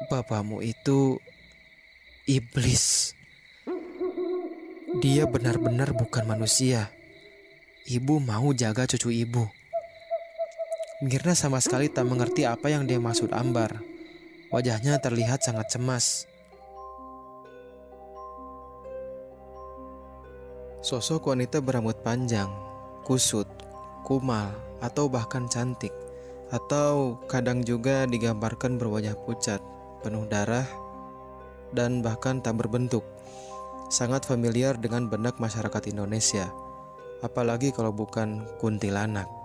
Bapakmu itu iblis. Dia benar-benar bukan manusia. Ibu mau jaga cucu ibu. Mirna sama sekali tak mengerti apa yang dia maksud Ambar. Wajahnya terlihat sangat cemas. Sosok wanita berambut panjang, kusut, kumal, atau bahkan cantik. Atau kadang juga digambarkan berwajah pucat, penuh darah, dan bahkan tak berbentuk. Sangat familiar dengan benak masyarakat Indonesia. Apalagi kalau bukan kuntilanak.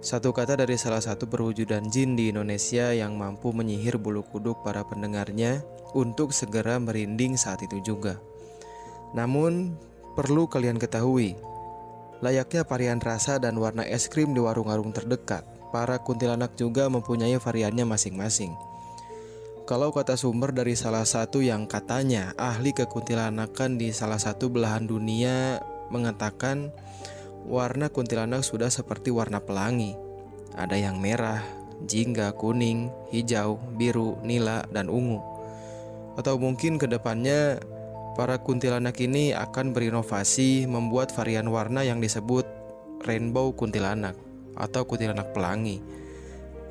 Satu kata dari salah satu perwujudan jin di Indonesia yang mampu menyihir bulu kuduk para pendengarnya untuk segera merinding saat itu juga. Namun, perlu kalian ketahui, layaknya varian rasa dan warna es krim di warung-warung terdekat, para kuntilanak juga mempunyai variannya masing-masing. Kalau kata sumber dari salah satu yang katanya ahli kekuntilanakan di salah satu belahan dunia mengatakan warna kuntilanak sudah seperti warna pelangi. Ada yang merah, jingga, kuning, hijau, biru, nila, dan ungu. Atau mungkin ke depannya para kuntilanak ini akan berinovasi membuat varian warna yang disebut rainbow kuntilanak atau kuntilanak pelangi.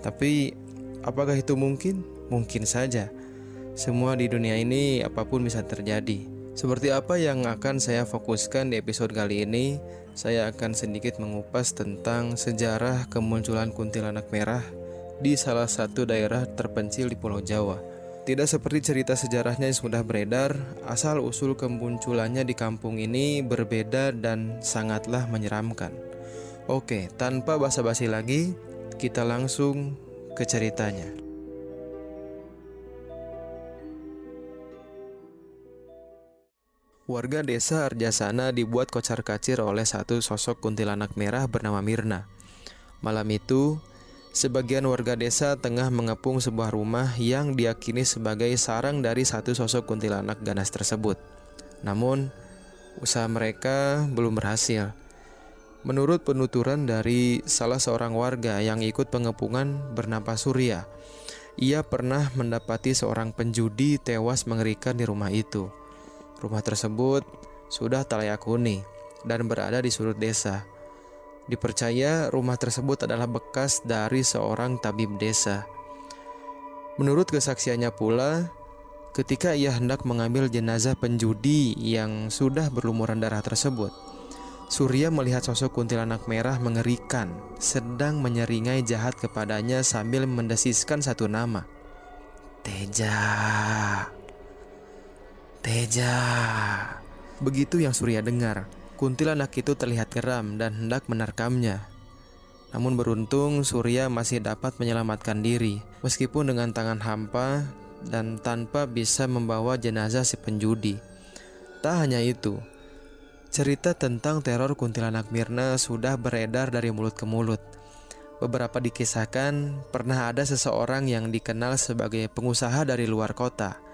Tapi apakah itu mungkin? Mungkin saja. Semua di dunia ini apapun bisa terjadi. Seperti apa yang akan saya fokuskan di episode kali ini, saya akan sedikit mengupas tentang sejarah kemunculan kuntilanak merah di salah satu daerah terpencil di Pulau Jawa. Tidak seperti cerita sejarahnya yang sudah beredar, asal-usul kemunculannya di kampung ini berbeda dan sangatlah menyeramkan. Oke, tanpa basa-basi lagi, kita langsung ke ceritanya. Warga desa Arjasana dibuat kocar-kacir oleh satu sosok kuntilanak merah bernama Mirna. Malam itu, sebagian warga desa tengah mengepung sebuah rumah yang diyakini sebagai sarang dari satu sosok kuntilanak ganas tersebut. Namun, usaha mereka belum berhasil. Menurut penuturan dari salah seorang warga yang ikut pengepungan bernama Surya, ia pernah mendapati seorang penjudi tewas mengerikan di rumah itu. Rumah tersebut sudah tak layak huni dan berada di sudut desa. Dipercaya rumah tersebut adalah bekas dari seorang tabib desa. Menurut kesaksiannya pula, ketika ia hendak mengambil jenazah penjudi yang sudah berlumuran darah tersebut, Surya melihat sosok kuntilanak merah mengerikan sedang menyeringai jahat kepadanya sambil mendesiskan satu nama. Teja. Teja. Begitu yang Surya dengar, kuntilanak itu terlihat geram dan hendak menerkamnya. Namun beruntung Surya masih dapat menyelamatkan diri, meskipun dengan tangan hampa dan tanpa bisa membawa jenazah si penjudi. Tak hanya itu, cerita tentang teror kuntilanak Mirna sudah beredar dari mulut ke mulut. Beberapa dikisahkan pernah ada seseorang yang dikenal sebagai pengusaha dari luar kota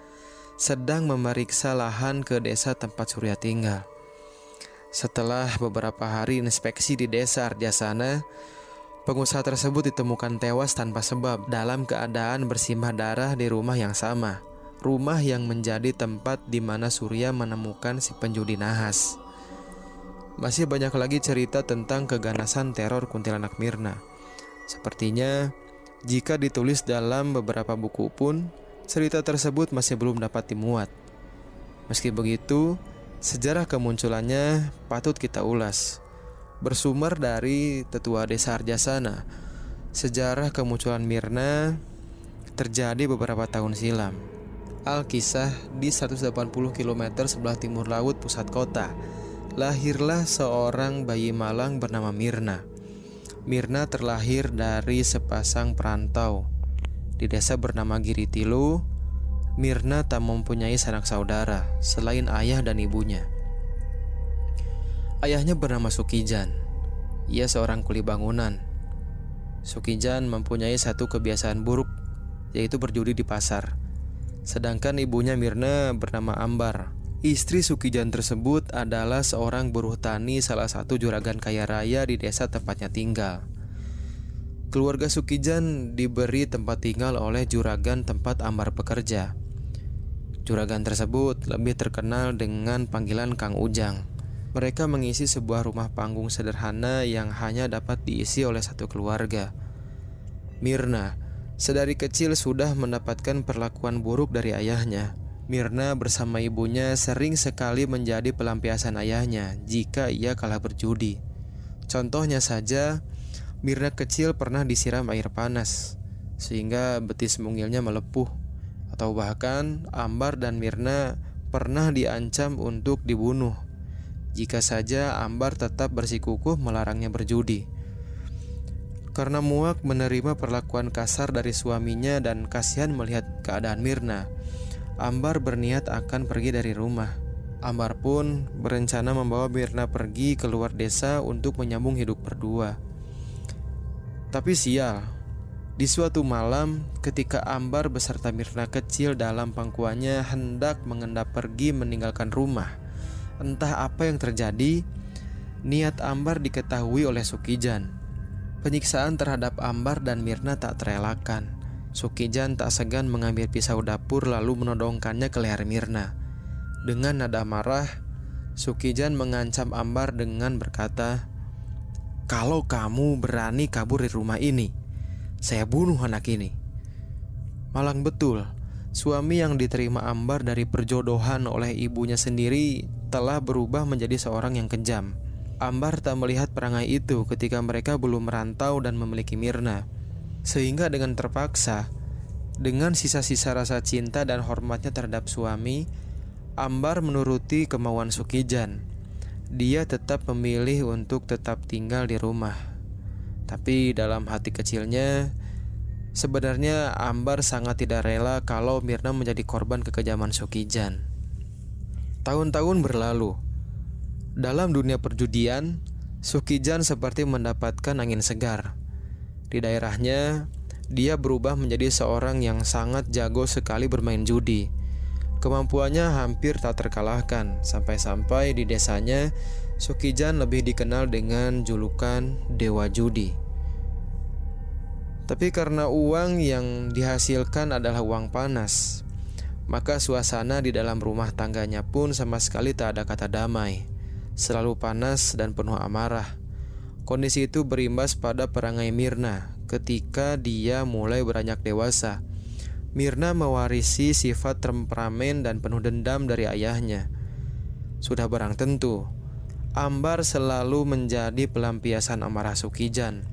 sedang memeriksa lahan ke desa tempat Surya tinggal. Setelah beberapa hari inspeksi di desa Arjasana, pengusaha tersebut ditemukan tewas tanpa sebab dalam keadaan bersimbah darah di rumah yang sama, rumah yang menjadi tempat di mana Surya menemukan si penjudi nahas. Masih banyak lagi cerita tentang keganasan teror kuntilanak Mirna. Sepertinya jika ditulis dalam beberapa buku pun, cerita tersebut masih belum dapat dimuat. Meski begitu, sejarah kemunculannya patut kita ulas. Bersumber dari tetua desa Arjasana, sejarah kemunculan Mirna terjadi beberapa tahun silam. Alkisah di 180 km sebelah timur laut pusat kota, lahirlah seorang bayi malang bernama Mirna. Mirna terlahir dari sepasang perantau. Di desa bernama Giritilu, Mirna tak mempunyai sanak saudara selain ayah dan ibunya. Ayahnya bernama Sukijan. Ia seorang kuli bangunan. Sukijan mempunyai satu kebiasaan buruk, yaitu berjudi di pasar. Sedangkan ibunya Mirna bernama Ambar. Istri Sukijan tersebut adalah seorang buruh tani salah satu juragan kaya raya di desa tempatnya tinggal. Keluarga Sukijan diberi tempat tinggal oleh juragan tempat Ambar bekerja. Juragan tersebut lebih terkenal dengan panggilan Kang Ujang. Mereka mengisi sebuah rumah panggung sederhana yang hanya dapat diisi oleh satu keluarga. Mirna sedari kecil sudah mendapatkan perlakuan buruk dari ayahnya. Mirna bersama ibunya sering sekali menjadi pelampiasan ayahnya jika ia kalah berjudi. Contohnya saja, Mirna kecil pernah disiram air panas sehingga betis mungilnya melepuh. Atau bahkan Ambar dan Mirna pernah diancam untuk dibunuh jika saja Ambar tetap bersikukuh melarangnya berjudi. Karena muak menerima perlakuan kasar dari suaminya dan kasihan melihat keadaan Mirna, Ambar berniat akan pergi dari rumah. Ambar pun berencana membawa Mirna pergi keluar desa untuk menyambung hidup berdua. Tapi sial, di suatu malam ketika Ambar beserta Mirna kecil dalam pangkuannya hendak mengendap pergi meninggalkan rumah, entah apa yang terjadi, niat Ambar diketahui oleh Sukijan. Penyiksaan terhadap Ambar dan Mirna tak terelakkan. Sukijan tak segan mengambil pisau dapur lalu menodongkannya ke leher Mirna. Dengan nada marah, Sukijan mengancam Ambar dengan berkata, "Kalau kamu berani kabur dari rumah ini, saya bunuh anak ini." Malang betul, suami yang diterima Ambar dari perjodohan oleh ibunya sendiri telah berubah menjadi seorang yang kejam. Ambar tak melihat perangai itu ketika mereka belum merantau dan memiliki Mirna. Sehingga dengan terpaksa, dengan sisa-sisa rasa cinta dan hormatnya terhadap suami, Ambar menuruti kemauan Sukijan. Dia tetap memilih untuk tetap tinggal di rumah. Tapi dalam hati kecilnya, sebenarnya Ambar sangat tidak rela kalau Mirna menjadi korban kekejaman Sukijan. Tahun-tahun berlalu. Dalam dunia perjudian, Sukijan seperti mendapatkan angin segar. Di daerahnya, dia berubah menjadi seorang yang sangat jago sekali bermain judi. Kemampuannya hampir tak terkalahkan, sampai-sampai di desanya Sukijan lebih dikenal dengan julukan Dewa Judi. Tapi karena uang yang dihasilkan adalah uang panas, maka suasana di dalam rumah tangganya pun sama sekali tak ada kata damai. Selalu panas dan penuh amarah. Kondisi itu berimbas pada perangai Mirna ketika dia mulai beranjak dewasa. Mirna mewarisi sifat temperamen dan penuh dendam dari ayahnya. Sudah barang tentu, Ambar selalu menjadi pelampiasan amarah Sukijan.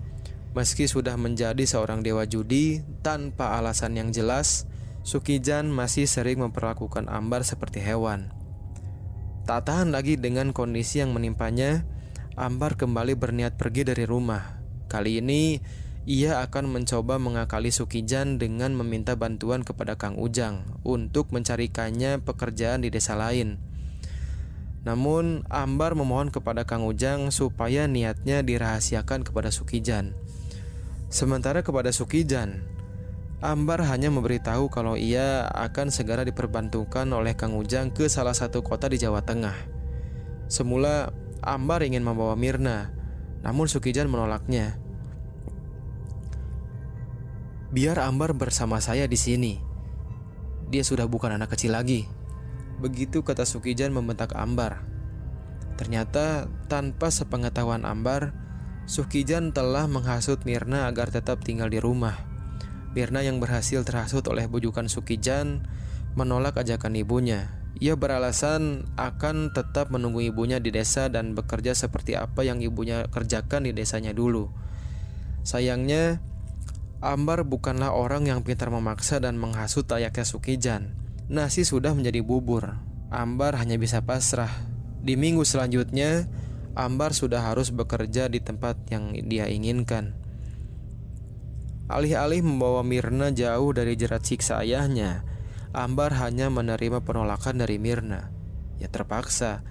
Meski sudah menjadi seorang dewa judi tanpa alasan yang jelas, Sukijan masih sering memperlakukan Ambar seperti hewan. Tak tahan lagi dengan kondisi yang menimpanya, Ambar kembali berniat pergi dari rumah. Kali ini ia akan mencoba mengakali Sukijan dengan meminta bantuan kepada Kang Ujang untuk mencarikannya pekerjaan di desa lain. Namun Ambar memohon kepada Kang Ujang supaya niatnya dirahasiakan kepada Sukijan. Sementara kepada Sukijan, Ambar hanya memberitahu kalau ia akan segera diperbantukan oleh Kang Ujang ke salah satu kota di Jawa Tengah. Semula Ambar ingin membawa Mirna, namun Sukijan menolaknya. "Biar Ambar bersama saya di sini. Dia sudah bukan anak kecil lagi." Begitu kata Sukijan membentak Ambar. Ternyata tanpa sepengetahuan Ambar, Sukijan telah menghasut Mirna agar tetap tinggal di rumah. Mirna yang berhasil terhasut oleh bujukan Sukijan menolak ajakan ibunya. Ia beralasan akan tetap menunggu ibunya di desa dan bekerja seperti apa yang ibunya kerjakan di desanya dulu. Sayangnya, Ambar bukanlah orang yang pintar memaksa dan menghasut layaknya Sukijan. Nasi sudah menjadi bubur. Ambar hanya bisa pasrah. Di minggu selanjutnya, Ambar sudah harus bekerja di tempat yang dia inginkan. Alih-alih membawa Mirna jauh dari jerat siksa ayahnya, Ambar hanya menerima penolakan dari Mirna. Ya terpaksa,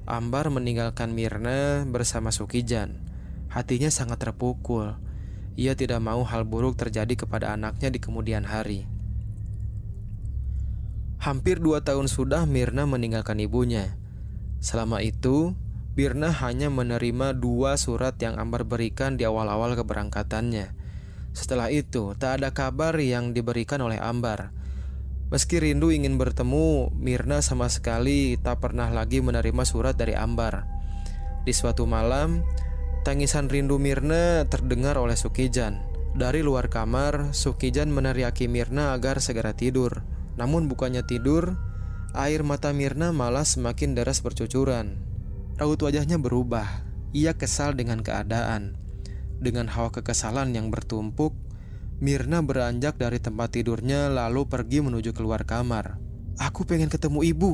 Ambar meninggalkan Mirna bersama Sukijan. Hatinya sangat terpukul. Ia tidak mau hal buruk terjadi kepada anaknya di kemudian hari. Hampir 2 tahun sudah Mirna meninggalkan ibunya. Selama itu, Mirna hanya menerima 2 surat yang Ambar berikan di awal-awal keberangkatannya. Setelah itu, tak ada kabar yang diberikan oleh Ambar. Meski rindu ingin bertemu, Mirna sama sekali tak pernah lagi menerima surat dari Ambar. Di suatu malam, tangisan rindu Mirna terdengar oleh Sukijan. Dari luar kamar, Sukijan meneriaki Mirna agar segera tidur. Namun bukannya tidur, air mata Mirna malah semakin deras bercucuran. Raut wajahnya berubah. Ia kesal dengan keadaan. Dengan hawa kekesalan yang bertumpuk, Mirna beranjak dari tempat tidurnya lalu pergi menuju keluar kamar. "Aku pengen ketemu ibu,"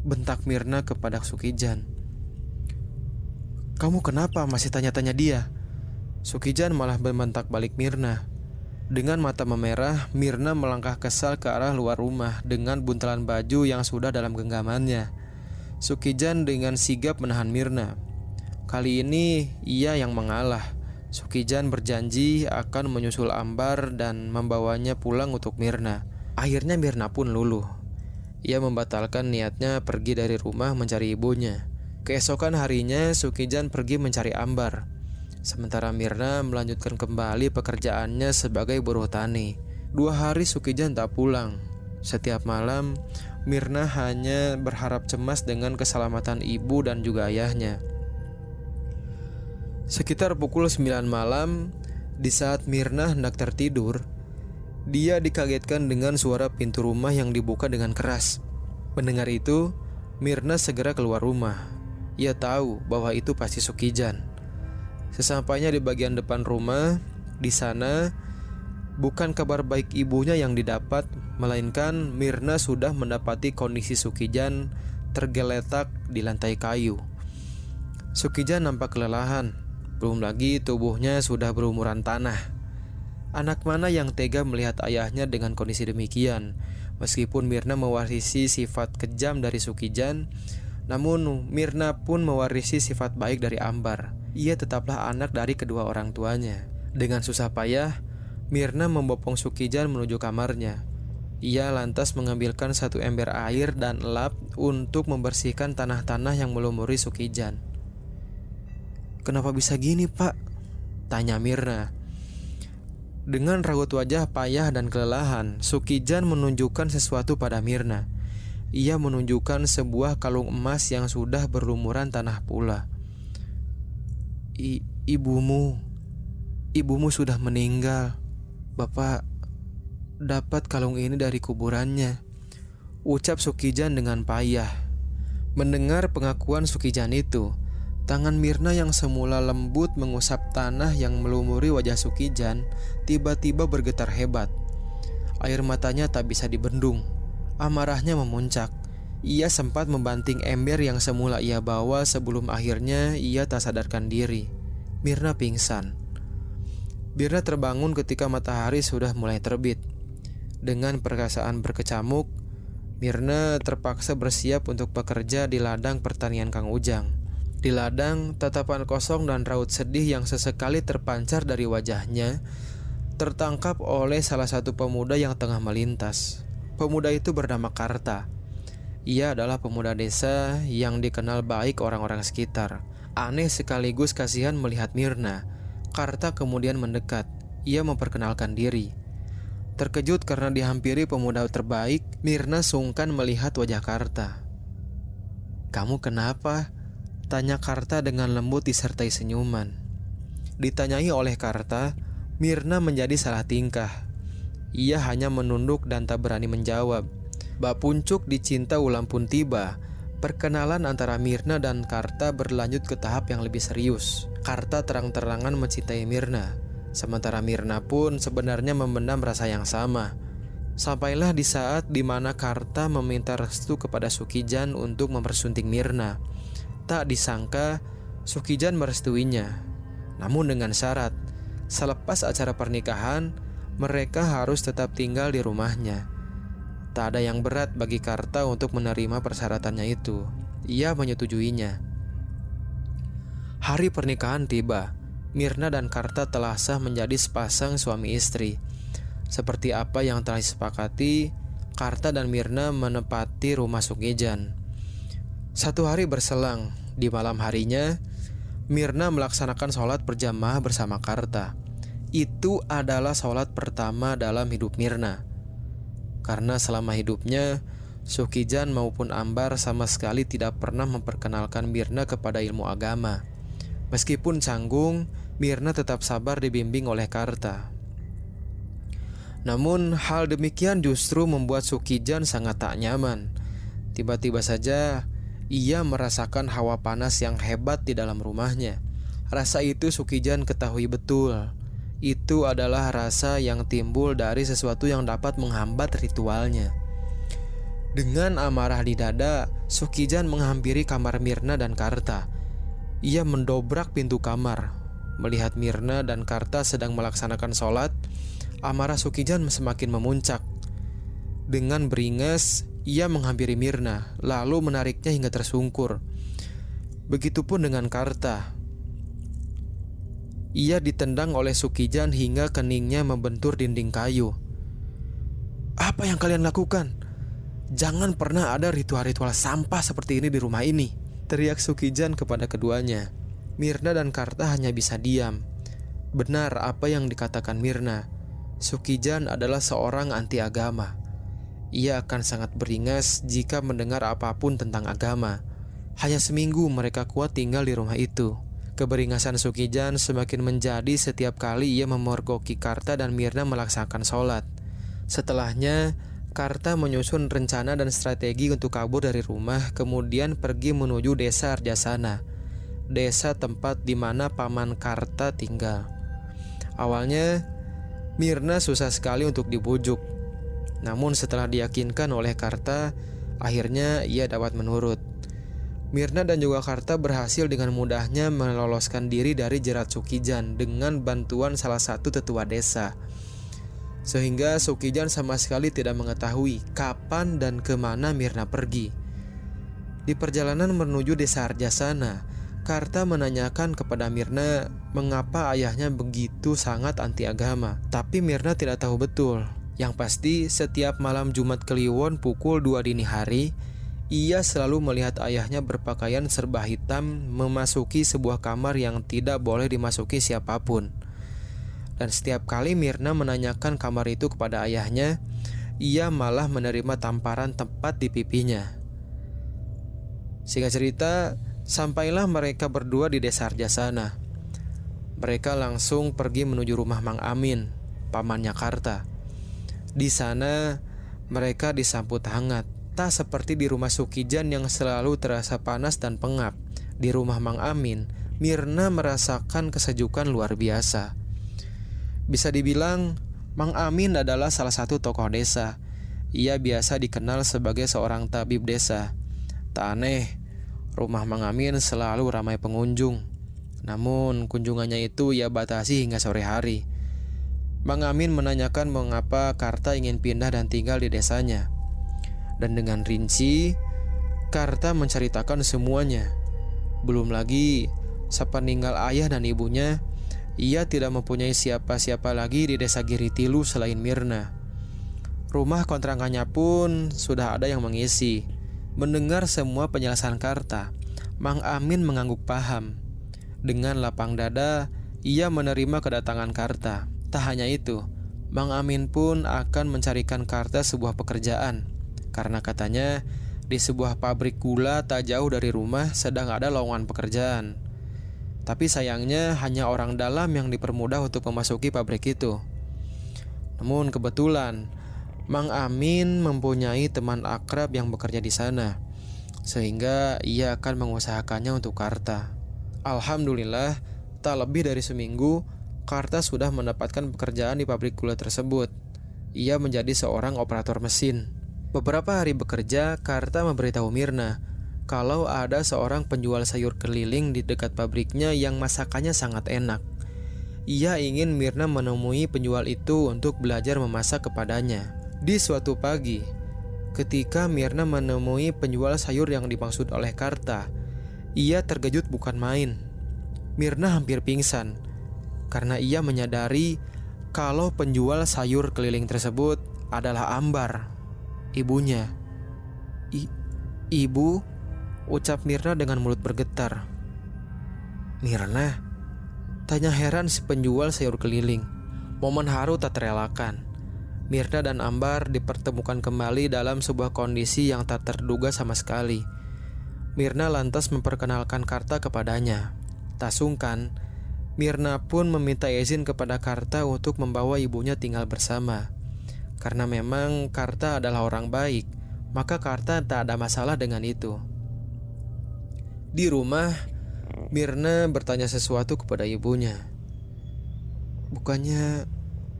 bentak Mirna kepada Sukijan. "Kamu kenapa masih tanya-tanya dia?" Sukijan malah membentak balik Mirna. Dengan mata memerah, Mirna melangkah kesal ke arah luar rumah dengan buntelan baju yang sudah dalam genggamannya. Sukijan dengan sigap menahan Mirna. Kali ini ia yang mengalah. Sukijan berjanji akan menyusul Ambar dan membawanya pulang untuk Mirna. Akhirnya Mirna pun luluh. Ia membatalkan niatnya pergi dari rumah mencari ibunya. Keesokan harinya Sukijan pergi mencari Ambar. Sementara Mirna melanjutkan kembali pekerjaannya sebagai buruh tani. 2 hari Sukijan tak pulang. Setiap malam Mirna hanya berharap cemas dengan keselamatan ibu dan juga ayahnya. Sekitar pukul 9 malam, di saat Mirna hendak tertidur, dia dikagetkan dengan suara pintu rumah yang dibuka dengan keras. Mendengar itu, Mirna segera keluar rumah. Ia tahu bahwa itu pasti Sukijan. Sesampainya di bagian depan rumah, di sana bukan kabar baik ibunya yang didapat, melainkan Mirna sudah mendapati kondisi Sukijan tergeletak di lantai kayu. Sukijan nampak kelelahan. Belum lagi tubuhnya sudah berumuran tanah. Anak mana yang tega melihat ayahnya dengan kondisi demikian? Meskipun Mirna mewarisi sifat kejam dari Sukijan, namun Mirna pun mewarisi sifat baik dari Ambar. Ia tetaplah anak dari kedua orang tuanya. Dengan susah payah, Mirna membopong Sukijan menuju kamarnya. Ia lantas mengambilkan 1 ember air dan lap untuk membersihkan tanah-tanah yang melumuri Sukijan. "Kenapa bisa gini, Pak?" tanya Mirna. Dengan raut wajah payah dan kelelahan, Sukijan menunjukkan sesuatu pada Mirna. Ia menunjukkan sebuah kalung emas yang sudah berlumuran tanah pula. Ibumu sudah meninggal. Bapak dapat kalung ini dari kuburannya," ucap Sukijan dengan payah. Mendengar pengakuan Sukijan itu, tangan Mirna yang semula lembut mengusap tanah yang melumuri wajah Sukijan tiba-tiba bergetar hebat. Air matanya tak bisa dibendung. Amarahnya memuncak. Ia sempat membanting ember yang semula ia bawa sebelum akhirnya ia tak sadarkan diri. Mirna pingsan. Mirna terbangun ketika matahari sudah mulai terbit. Dengan perkasaan berkecamuk, Mirna terpaksa bersiap untuk bekerja di ladang pertanian Kang Ujang. Di ladang, tatapan kosong dan raut sedih yang sesekali terpancar dari wajahnya tertangkap oleh salah satu pemuda yang tengah melintas. Pemuda itu bernama Karta. Ia adalah pemuda desa yang dikenal baik orang-orang sekitar. Aneh sekaligus kasihan melihat Mirna. Karta kemudian mendekat. Ia memperkenalkan diri. Terkejut karena dihampiri pemuda terbaik, Mirna sungkan melihat wajah Karta. "Kamu kenapa?" tanya Karta dengan lembut disertai senyuman. Ditanyai oleh Karta, Mirna menjadi salah tingkah. Ia hanya menunduk dan tak berani menjawab. Bak puncuk dicinta ulam pun tiba. Perkenalan antara Mirna dan Karta berlanjut ke tahap yang lebih serius. Karta terang-terangan mencintai Mirna, sementara Mirna pun sebenarnya memendam rasa yang sama. Sampailah di saat di mana Karta meminta restu kepada Sukijan untuk mempersunting Mirna. Tak disangka Sukijan merestuinya, namun dengan syarat selepas acara pernikahan mereka harus tetap tinggal di rumahnya. Tak ada yang berat bagi Karta untuk menerima persyaratannya itu. Ia menyetujuinya. Hari pernikahan tiba. Mirna dan Karta telah sah menjadi sepasang suami istri. Seperti apa yang telah disepakati, Karta dan Mirna menempati rumah Sukijan. 1 hari berselang, di malam harinya Mirna melaksanakan sholat berjamaah bersama Karta. itu adalah sholat pertama dalam hidup Mirna. Karena selama hidupnya, Sukijan maupun Ambar sama sekali tidak pernah memperkenalkan Mirna kepada ilmu agama. Meskipun canggung, Mirna tetap sabar dibimbing oleh Karta. Namun hal demikian justru membuat Sukijan sangat tak nyaman. Tiba-tiba saja ia merasakan hawa panas yang hebat di dalam rumahnya. Rasa itu Sukijan ketahui betul. Itu adalah rasa yang timbul dari sesuatu yang dapat menghambat ritualnya. Dengan amarah di dada, Sukijan menghampiri kamar Mirna dan Karta. Ia mendobrak pintu kamar. Melihat Mirna dan Karta sedang melaksanakan sholat, amarah Sukijan semakin memuncak. Dengan beringas, ia menghampiri Mirna, lalu menariknya hingga tersungkur. Begitupun dengan Karta. Ia ditendang oleh Sukijan hingga keningnya membentur dinding kayu. "Apa yang kalian lakukan? Jangan pernah ada ritual-ritual sampah seperti ini di rumah ini," teriak Sukijan kepada keduanya. Mirna dan Karta hanya bisa diam. Benar apa yang dikatakan Mirna. Sukijan adalah seorang anti agama. Ia akan sangat beringas jika mendengar apapun tentang agama. Hanya seminggu mereka kuat tinggal di rumah itu. Keberingasan Sukijan semakin menjadi setiap kali ia memergoki Karta dan Mirna melaksanakan sholat. Setelahnya, Karta menyusun rencana dan strategi untuk kabur dari rumah, kemudian pergi menuju desa Arjasana, desa tempat di mana paman Karta tinggal. Awalnya, Mirna susah sekali untuk dibujuk. Namun setelah diyakinkan oleh Karta, akhirnya ia dapat menurut. Mirna dan juga Karta berhasil dengan mudahnya meloloskan diri dari jerat Sukijan dengan bantuan salah satu tetua desa. Sehingga Sukijan sama sekali tidak mengetahui kapan dan kemana Mirna pergi. Di perjalanan menuju desa Arjasana, Karta menanyakan kepada Mirna mengapa ayahnya begitu sangat anti agama. Tapi Mirna tidak tahu betul. Yang pasti setiap malam Jumat Kliwon pukul 2 dini hari, ia selalu melihat ayahnya berpakaian serba hitam memasuki sebuah kamar yang tidak boleh dimasuki siapapun. Dan setiap kali Mirna menanyakan kamar itu kepada ayahnya, ia malah menerima tamparan tepat di pipinya. Singkat cerita, sampailah mereka berdua di desa Arjasana. Mereka langsung pergi menuju rumah Mang Amin, pamannya Karta. Di sana mereka disambut hangat. Tak seperti di rumah Sukijan yang selalu terasa panas dan pengap. Di rumah Mang Amin, Mirna merasakan kesejukan luar biasa. Bisa dibilang, Mang Amin adalah salah satu tokoh desa. Ia biasa dikenal sebagai seorang tabib desa. Tak aneh, rumah Mang Amin selalu ramai pengunjung. Namun, kunjungannya itu ia batasi hingga sore hari. Mang Amin menanyakan mengapa Karta ingin pindah dan tinggal di desanya. Dan dengan rinci, Karta menceritakan semuanya. Belum lagi, sepeninggal ayah dan ibunya, ia tidak mempunyai siapa-siapa lagi di desa Giritilu selain Mirna. Rumah kontrakannya pun sudah ada yang mengisi. Mendengar semua penjelasan Karta, Mang Amin mengangguk paham. Dengan lapang dada, ia menerima kedatangan Karta. Tak hanya itu, Mang Amin pun akan mencarikan Karta sebuah pekerjaan. Karena katanya di sebuah pabrik gula tak jauh dari rumah sedang ada lowongan pekerjaan. Tapi sayangnya hanya orang dalam yang dipermudah untuk memasuki pabrik itu. Namun kebetulan Mang Amin mempunyai teman akrab yang bekerja di sana, sehingga ia akan mengusahakannya untuk Karta. Alhamdulillah, tak lebih dari seminggu Karta sudah mendapatkan pekerjaan di pabrik gula tersebut. Ia menjadi seorang operator mesin. Beberapa hari bekerja, Karta memberitahu Mirna kalau ada seorang penjual sayur keliling di dekat pabriknya yang masakannya sangat enak. Ia ingin Mirna menemui penjual itu untuk belajar memasak kepadanya. Di suatu pagi, ketika Mirna menemui penjual sayur yang dimaksud oleh Karta, ia terkejut bukan main. Mirna hampir pingsan karena ia menyadari kalau penjual sayur keliling tersebut adalah Ambar, ibunya. Ibu, ucap Mirna dengan mulut bergetar. Mirna, tanya heran si penjual sayur keliling. Momen haru tak terelakkan. Mirna dan Ambar dipertemukan kembali dalam sebuah kondisi yang tak terduga sama sekali. Mirna lantas memperkenalkan Karta kepadanya. Tak sungkan, Mirna pun meminta izin kepada Karta untuk membawa ibunya tinggal bersama. Karena memang Karta adalah orang baik, maka Karta tak ada masalah dengan itu. Di rumah, Mirna bertanya sesuatu kepada ibunya. "Bukannya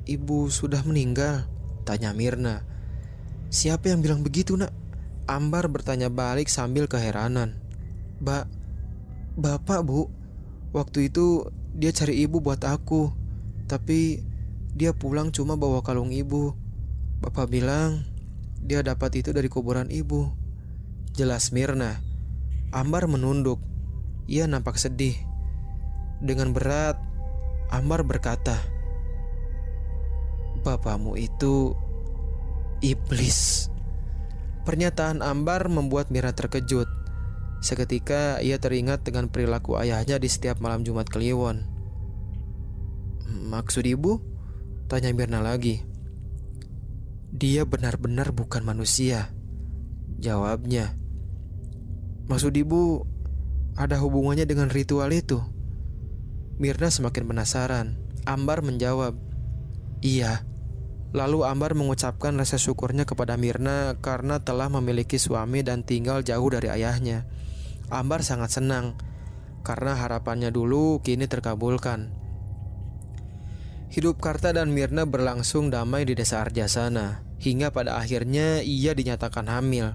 ibu sudah meninggal?" tanya Mirna. "Siapa yang bilang begitu, nak?" Ambar bertanya balik sambil keheranan. Bapak, Bu. Waktu itu dia cari ibu buat aku, tapi dia pulang cuma bawa kalung ibu. Bapak bilang dia dapat itu dari kuburan ibu," jelas Mirna. Ambar menunduk. Ia nampak sedih. Dengan berat, Ambar berkata, "Bapakmu itu iblis." Pernyataan Ambar membuat Mirna terkejut. Seketika ia teringat dengan perilaku ayahnya di setiap malam Jumat Kliwon. "Maksud ibu?" tanya Mirna lagi. "Dia benar-benar bukan manusia," jawabnya. "Maksud ibu ada hubungannya dengan ritual itu?" Mirna semakin penasaran. Ambar menjawab, "Iya." Lalu Ambar mengucapkan rasa syukurnya kepada Mirna karena telah memiliki suami dan tinggal jauh dari ayahnya. Ambar sangat senang karena harapannya dulu kini terkabulkan. Hidup Karta dan Mirna berlangsung damai di desa Arjasana hingga pada akhirnya ia dinyatakan hamil.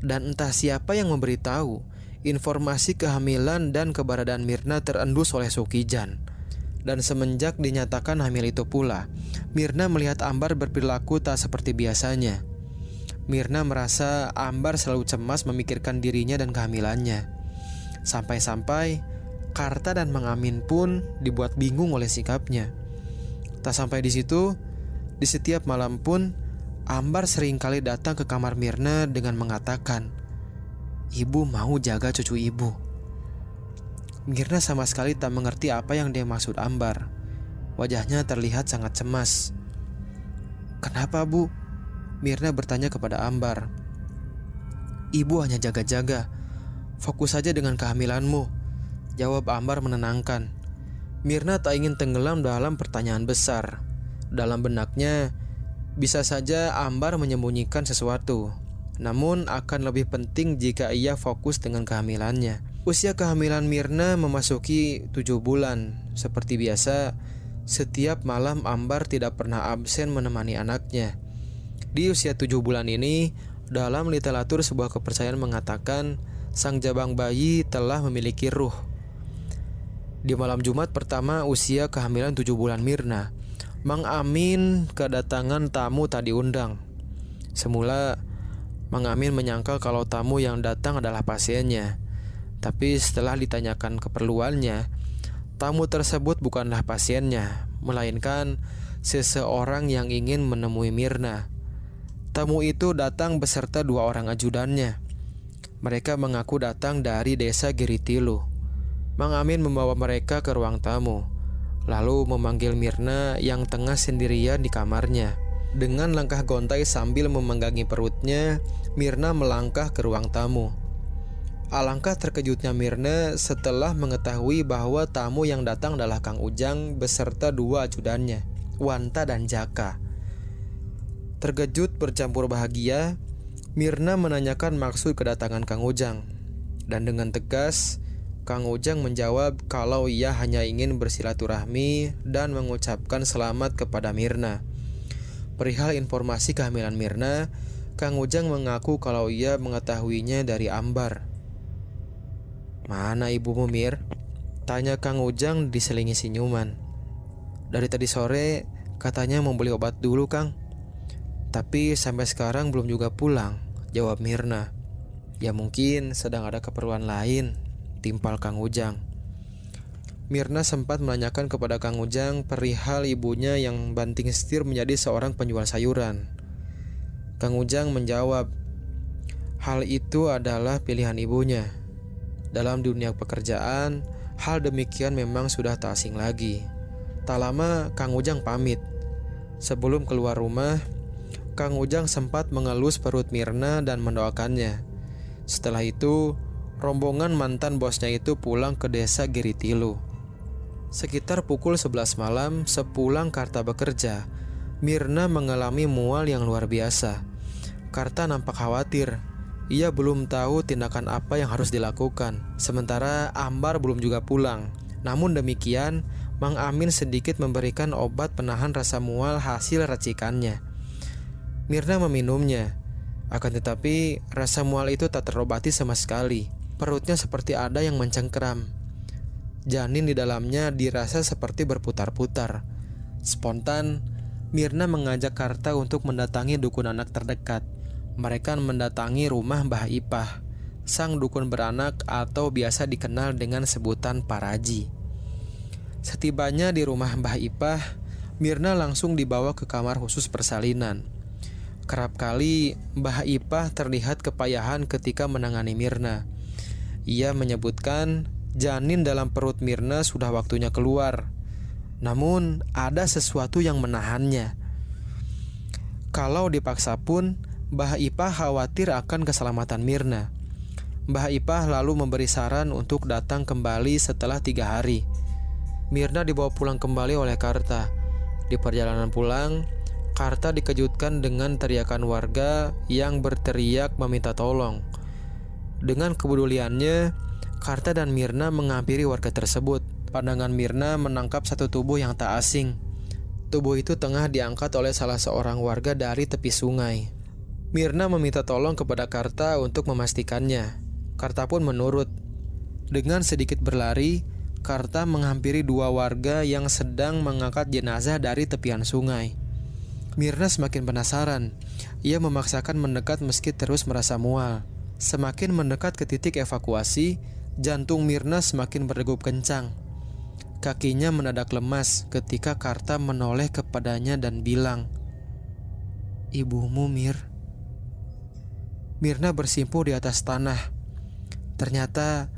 Dan entah siapa yang memberitahu, informasi kehamilan dan keberadaan Mirna terendus oleh Sukijan. Dan semenjak dinyatakan hamil itu pula, Mirna melihat Ambar berperilaku tak seperti biasanya. Mirna merasa Ambar selalu cemas memikirkan dirinya dan kehamilannya. Sampai-sampai Karta dan Mang Amin pun dibuat bingung oleh sikapnya. Tak sampai di situ, di setiap malam pun Ambar seringkali datang ke kamar Mirna dengan mengatakan, "Ibu mau jaga cucu ibu." Mirna sama sekali tak mengerti apa yang dia maksud Ambar. Wajahnya terlihat sangat cemas. "Kenapa, Bu?" Mirna bertanya kepada Ambar. "Ibu hanya jaga-jaga. Fokus saja dengan kehamilanmu," jawab Ambar menenangkan. Mirna tak ingin tenggelam dalam pertanyaan besar. Dalam benaknya, bisa saja Ambar menyembunyikan sesuatu. Namun akan lebih penting jika ia fokus dengan kehamilannya. Usia kehamilan Mirna memasuki 7 bulan. Seperti biasa, setiap malam Ambar tidak pernah absen menemani anaknya. Di usia 7 bulan ini, dalam literatur sebuah kepercayaan mengatakan sang jabang bayi telah memiliki ruh. Di malam Jumat pertama usia kehamilan 7 bulan Mirna, Mang Amin kedatangan tamu tak diundang. Semula, Mang Amin menyangka kalau tamu yang datang adalah pasiennya. Tapi setelah ditanyakan keperluannya, tamu tersebut bukanlah pasiennya, melainkan seseorang yang ingin menemui Mirna. Tamu itu datang beserta 2 orang ajudannya. Mereka mengaku datang dari desa Giritilu. Mang Amin membawa mereka ke ruang tamu, lalu memanggil Mirna yang tengah sendirian di kamarnya. Dengan langkah gontai sambil memenggangi perutnya, Mirna melangkah ke ruang tamu. Alangkah terkejutnya Mirna setelah mengetahui bahwa tamu yang datang adalah Kang Ujang beserta 2 ajudannya, Wanta dan Jaka. Terkejut bercampur bahagia, Mirna menanyakan maksud kedatangan Kang Ujang. Dan dengan tegas, Kang Ujang menjawab kalau ia hanya ingin bersilaturahmi dan mengucapkan selamat kepada Mirna. Perihal informasi kehamilan Mirna, Kang Ujang mengaku kalau ia mengetahuinya dari Ambar. "Mana ibumu, Mir?" tanya Kang Ujang diselingi senyuman. "Dari tadi sore katanya mau beli obat dulu, Kang. Tapi sampai sekarang belum juga pulang," jawab Mirna. "Ya mungkin sedang ada keperluan lain," timpal Kang Ujang. Mirna sempat menanyakan kepada Kang Ujang perihal ibunya yang banting setir menjadi seorang penjual sayuran. Kang Ujang menjawab, hal itu adalah pilihan ibunya. Dalam dunia pekerjaan, hal demikian memang sudah tak asing lagi. Tak lama Kang Ujang pamit. Sebelum keluar rumah, Kang Ujang sempat mengelus perut Mirna dan mendoakannya. Setelah itu, rombongan mantan bosnya itu pulang ke desa Giritilu. Sekitar pukul 11 malam sepulang Karta bekerja, Mirna mengalami mual yang luar biasa. Karta nampak khawatir. Ia belum tahu tindakan apa yang harus dilakukan. Sementara Ambar belum juga pulang. Namun demikian, Mang Amin sedikit memberikan obat penahan rasa mual hasil racikannya. Mirna meminumnya. Akan tetapi rasa mual itu tak terobati sama sekali. Perutnya seperti ada yang mencengkeram. Janin di dalamnya dirasa seperti berputar-putar. Spontan, Mirna mengajak Karta untuk mendatangi dukun anak terdekat. Mereka mendatangi rumah Mbah Ipah, sang dukun beranak atau biasa dikenal dengan sebutan Paraji. Setibanya di rumah Mbah Ipah, Mirna langsung dibawa ke kamar khusus persalinan. Kerap kali Mbah Ipah terlihat kepayahan ketika menangani Mirna. Ia menyebutkan janin dalam perut Mirna sudah waktunya keluar. Namun ada sesuatu yang menahannya. Kalau dipaksa pun, Mbah Ipah khawatir akan keselamatan Mirna. Mbah Ipah lalu memberi saran untuk datang kembali setelah 3 hari. Mirna dibawa pulang kembali oleh Karta. Di perjalanan pulang, Karta dikejutkan dengan teriakan warga yang berteriak meminta tolong. Dengan kepeduliannya, Karta dan Mirna menghampiri warga tersebut. Pandangan Mirna menangkap satu tubuh yang tak asing. Tubuh itu tengah diangkat oleh salah seorang warga dari tepi sungai. Mirna meminta tolong kepada Karta untuk memastikannya. Karta pun menurut. Dengan sedikit berlari, Karta menghampiri 2 warga yang sedang mengangkat jenazah dari tepian sungai. Mirna semakin penasaran. Ia memaksakan mendekat meski terus merasa mual. Semakin mendekat ke titik evakuasi, jantung Mirna semakin berdegup kencang. Kakinya mendadak lemas ketika Karta menoleh kepadanya dan bilang, "Ibumu, Mir." Mirna bersimpuh di atas tanah. Ternyata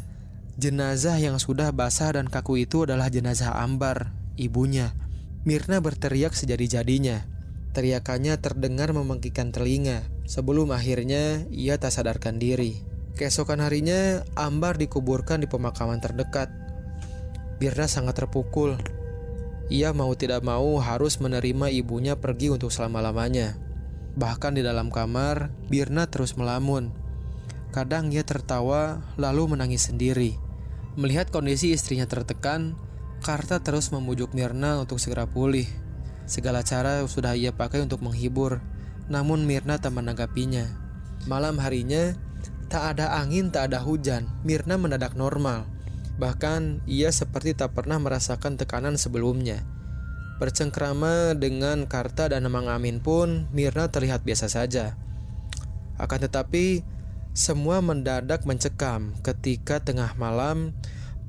jenazah yang sudah basah dan kaku itu adalah jenazah Ambar, ibunya. Mirna berteriak sejadi-jadinya. Teriakannya terdengar memengkikan telinga. Sebelum akhirnya ia tak sadarkan diri. Keesokan harinya, Ambar dikuburkan di pemakaman terdekat. Mirna sangat terpukul. Ia mau tidak mau harus menerima ibunya pergi untuk selama-lamanya. Bahkan di dalam kamar, Mirna terus melamun. Kadang ia tertawa lalu menangis sendiri. Melihat kondisi istrinya tertekan, Karta terus membujuk Mirna untuk segera pulih. Segala cara sudah ia pakai untuk menghibur, namun Mirna tak menanggapinya. Malam harinya, tak ada angin, tak ada hujan. Mirna mendadak normal. Bahkan ia seperti tak pernah merasakan tekanan sebelumnya. Bercengkrama dengan Karta dan Mang Amin pun, Mirna terlihat biasa saja. Akan tetapi, semua mendadak mencekam ketika tengah malam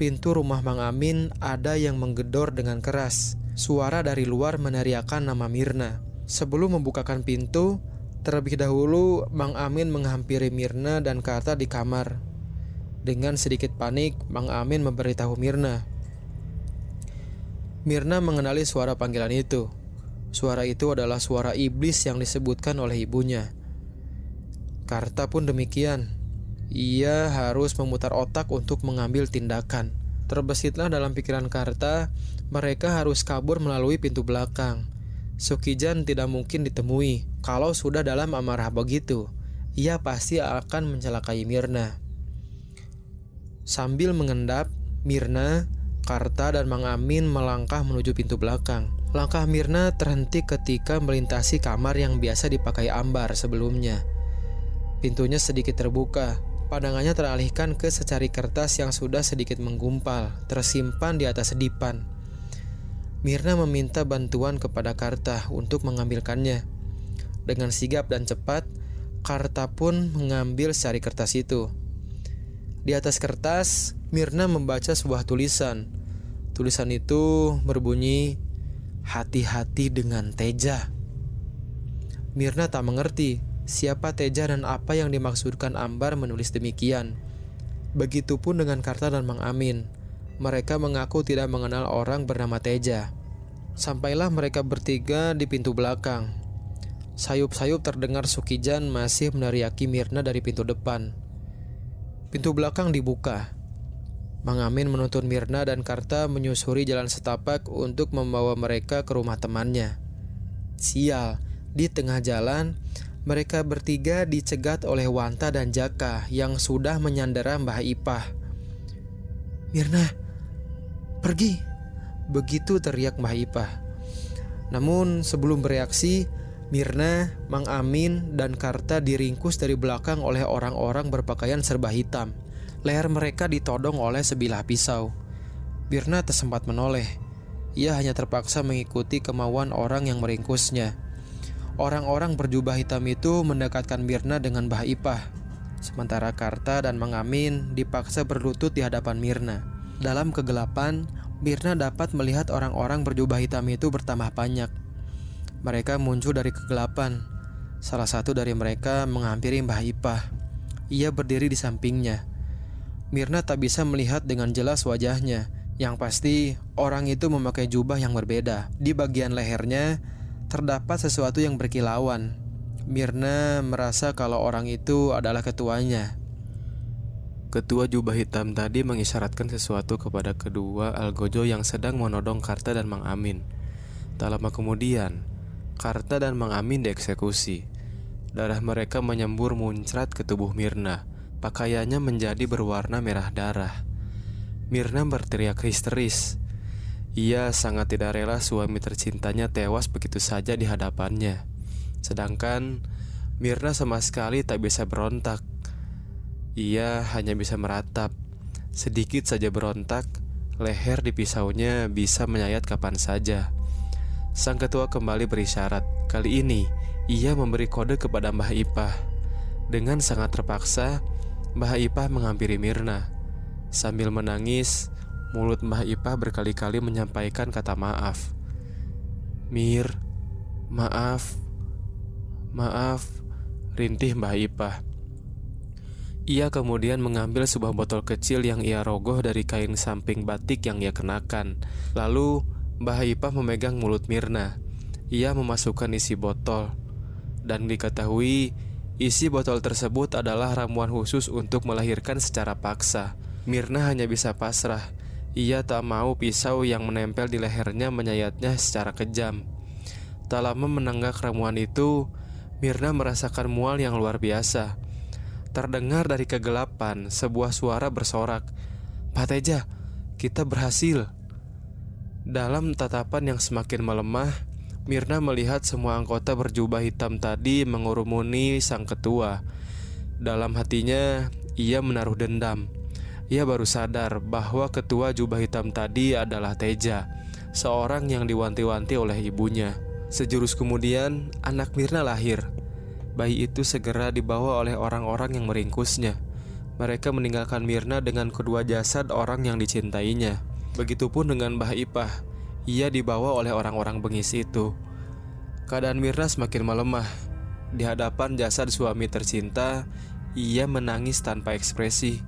pintu rumah Mang Amin ada yang menggedor dengan keras. Suara dari luar meneriakkan nama Mirna. Sebelum membukakan pintu, terlebih dahulu Mang Amin menghampiri Mirna dan Karta di kamar. Dengan sedikit panik, Mang Amin memberitahu Mirna. Mirna mengenali suara panggilan itu. Suara itu adalah suara iblis yang disebutkan oleh ibunya. Karta pun demikian. Ia harus memutar otak untuk mengambil tindakan. Terbesitlah dalam pikiran Karta, mereka harus kabur melalui pintu belakang. Sukijan tidak mungkin ditemui. Kalau sudah dalam amarah begitu, ia pasti akan mencelakai Mirna. Sambil mengendap, Mirna, Karta, dan Mang Amin melangkah menuju pintu belakang. Langkah Mirna terhenti ketika melintasi kamar yang biasa dipakai Ambar sebelumnya. Pintunya sedikit terbuka. Pandangannya teralihkan ke secari kertas yang sudah sedikit menggumpal, tersimpan di atas sedipan. Mirna meminta bantuan kepada Karta untuk mengambilkannya. Dengan sigap dan cepat, Karta pun mengambil secari kertas itu. Di atas kertas, Mirna membaca sebuah tulisan. Tulisan itu berbunyi, "Hati-hati dengan Teja." Mirna tak mengerti siapa Teja dan apa yang dimaksudkan Ambar menulis demikian. Begitupun dengan Karta dan Mang Amin. Mereka mengaku tidak mengenal orang bernama Teja. Sampailah mereka bertiga di pintu belakang. Sayup-sayup terdengar Sukijan masih meneriaki Mirna dari pintu depan. Pintu belakang dibuka. Mang Amin menuntun Mirna dan Karta menyusuri jalan setapak untuk membawa mereka ke rumah temannya. Sial, di tengah jalan mereka bertiga dicegat oleh Wanta dan Jaka yang sudah menyandera Mbah Ipah. "Mirna, pergi!" begitu teriak Mbah Ipah. Namun sebelum bereaksi, Mirna, Mang Amin, dan Karta diringkus dari belakang oleh orang-orang berpakaian serba hitam. Leher mereka ditodong oleh sebilah pisau. Mirna tak sempat menoleh. Ia hanya terpaksa mengikuti kemauan orang yang meringkusnya. Orang-orang berjubah hitam itu mendekatkan Mirna dengan Mbah Ipah. Sementara Karta dan Mang Amin dipaksa berlutut di hadapan Mirna. Dalam kegelapan, Mirna dapat melihat orang-orang berjubah hitam itu bertambah banyak. Mereka muncul dari kegelapan. Salah satu dari mereka menghampiri Mbah Ipah. Ia berdiri di sampingnya. Mirna tak bisa melihat dengan jelas wajahnya. Yang pasti, orang itu memakai jubah yang berbeda. Di bagian lehernya, terdapat sesuatu yang berkilauan. Mirna merasa kalau orang itu adalah ketuanya. Ketua jubah hitam tadi mengisyaratkan sesuatu kepada kedua algojo yang sedang menodong Karta dan Mang Amin. Tak lama kemudian, Karta dan Mang Amin dieksekusi. Darah mereka menyembur muncrat ke tubuh Mirna. Pakaiannya menjadi berwarna merah darah. Mirna berteriak histeris. Ia sangat tidak rela suami tercintanya tewas begitu saja di hadapannya. Sedangkan Mirna sama sekali tak bisa berontak. Ia hanya bisa meratap. Sedikit saja berontak, leher di pisaunya bisa menyayat kapan saja. Sang ketua kembali berisyarat. Kali ini ia memberi kode kepada Mbah Ipah. Dengan sangat terpaksa, Mbah Ipah menghampiri Mirna. Sambil menangis, mulut Mbah Ipah berkali-kali menyampaikan kata maaf. "Mir, maaf, maaf," rintih Mbah Ipah. Ia kemudian mengambil sebuah botol kecil yang ia rogoh dari kain samping batik yang ia kenakan. Lalu Mbah Ipah memegang mulut Mirna. Ia memasukkan isi botol. Dan diketahui isi botol tersebut adalah ramuan khusus untuk melahirkan secara paksa. Mirna hanya bisa pasrah. Ia tak mau pisau yang menempel di lehernya menyayatnya secara kejam. Tak lama menenggak ramuan itu, Mirna merasakan mual yang luar biasa. Terdengar dari kegelapan sebuah suara bersorak, "Pak Teja, kita berhasil." Dalam tatapan yang semakin melemah, Mirna melihat semua anggota berjubah hitam tadi mengurumuni sang ketua. Dalam hatinya, ia menaruh dendam. Ia baru sadar bahwa ketua jubah hitam tadi adalah Teja, seorang yang diwanti-wanti oleh ibunya. Sejurus kemudian, anak Mirna lahir. Bayi itu segera dibawa oleh orang-orang yang meringkusnya. Mereka meninggalkan Mirna dengan kedua jasad orang yang dicintainya. Begitupun dengan Mbah Ipah. Ia dibawa oleh orang-orang bengis itu. Keadaan Mirna semakin melemah. Di hadapan jasad suami tercinta, ia menangis tanpa ekspresi.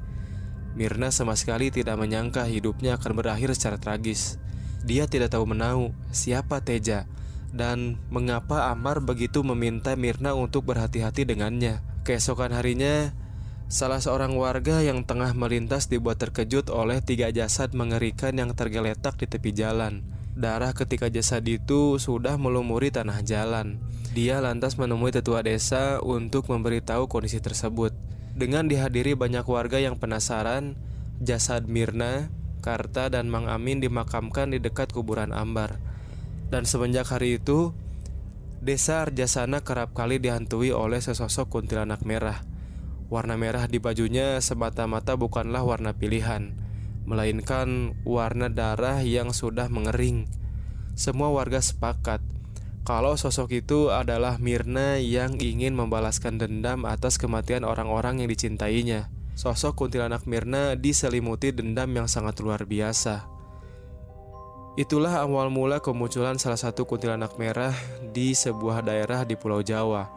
Mirna sama sekali tidak menyangka hidupnya akan berakhir secara tragis. Dia tidak tahu menahu siapa Teja dan mengapa Amar begitu meminta Mirna untuk berhati-hati dengannya. Keesokan harinya, salah seorang warga yang tengah melintas dibuat terkejut oleh 3 jasad mengerikan yang tergeletak di tepi jalan. Darah ketika jasad itu sudah melumuri tanah jalan. Dia lantas menemui tetua desa untuk memberitahu kondisi tersebut. Dengan dihadiri banyak warga yang penasaran, jasad Mirna, Karta, dan Mang Amin dimakamkan di dekat kuburan Ambar. Dan semenjak hari itu, desa Arjasana kerap kali dihantui oleh sesosok kuntilanak merah. Warna merah di bajunya semata-mata bukanlah warna pilihan, melainkan warna darah yang sudah mengering. Semua warga sepakat kalau sosok itu adalah Mirna yang ingin membalaskan dendam atas kematian orang-orang yang dicintainya. Sosok kuntilanak Mirna diselimuti dendam yang sangat luar biasa. Itulah awal mula kemunculan salah satu kuntilanak merah di sebuah daerah di Pulau Jawa.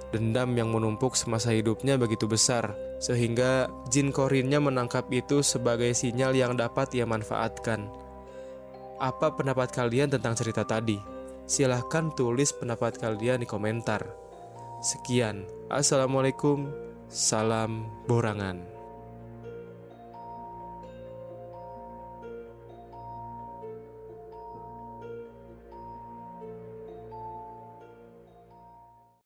Dendam yang menumpuk semasa hidupnya begitu besar, sehingga jin korinnya menangkap itu sebagai sinyal yang dapat ia manfaatkan. Apa pendapat kalian tentang cerita tadi? Silahkan tulis pendapat kalian di komentar. Sekian, assalamualaikum, salam borangan.